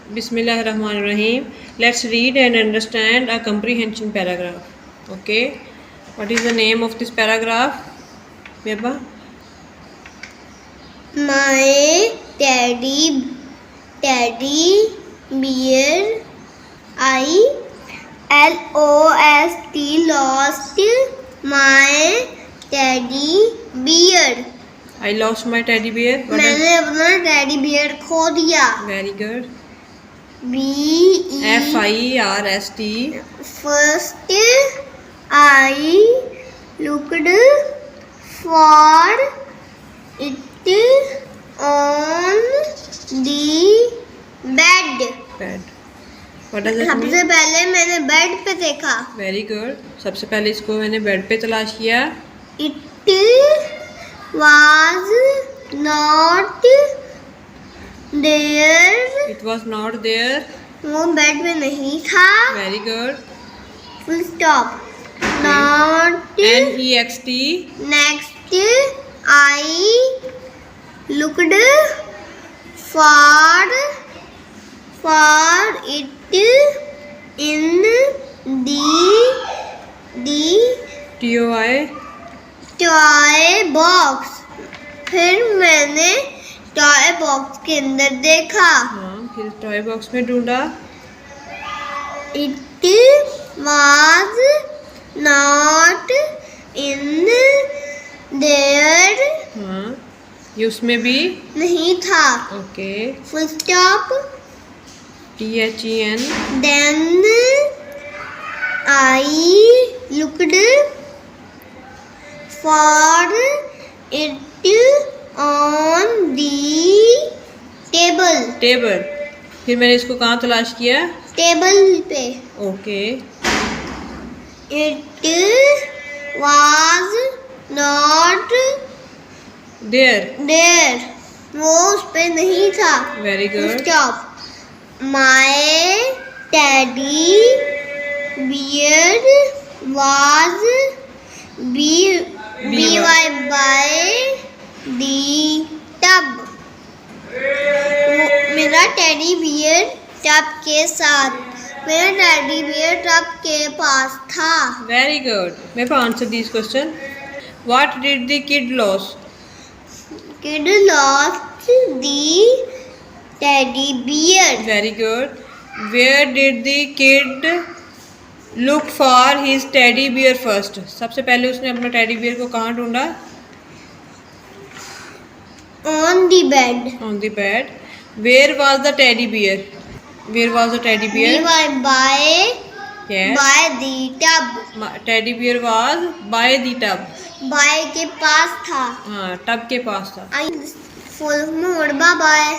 Bismillahirrahmanirrahim. Let's read and understand a comprehension paragraph. Okay. What is the name of this paragraph? Beba? My teddy bear lost my teddy bear. I lost my teddy bear. मैंने अपना teddy bear खो दिया. Very good. FIRST. First I looked for it on the bed. Bed. What does it mean? सबसे पहले मैंने bed पे देखा. Very good. सबसे पहले इसको मैंने बेड पे तलाश किया. It was not there. It was not there. वो बेड पे नहीं था. Very good. Full stop. Not. NEXT. Next I looked for it in the TOI. Toy box. फिर मैंने टॉय बॉक्स के अंदर देखा. हाँ, फिर टॉय बॉक्स में ढूंढा. It was not in there. हाँ, ये उसमें भी नहीं था. Okay. Full stop. THEN. Then I looked for it on the table. Table. फिर मैंने इसको कहाँ तलाश किया? टेबल पे. Okay. It was not there. वो उस पे नहीं था. Very good. Stop. My teddy bear was by the tub. मेरा टेडी बियर टब के साथ. मेरा टेडी बियर टब के पास था. Very good. Maybe answer these questions. What did the kid lose? Kid lost the teddy bear. Very good. Where did the kid look for his teddy bear first? सबसे पहले उसने अपना teddy bear को कहाँ ढूंढा? On the bed. On the bed. Where was the teddy bear? Where was the teddy bear? By Yes. the tub. Teddy bear was by the tub. By के पास था. हाँ, टब के पास था. Full mood. Bye bye.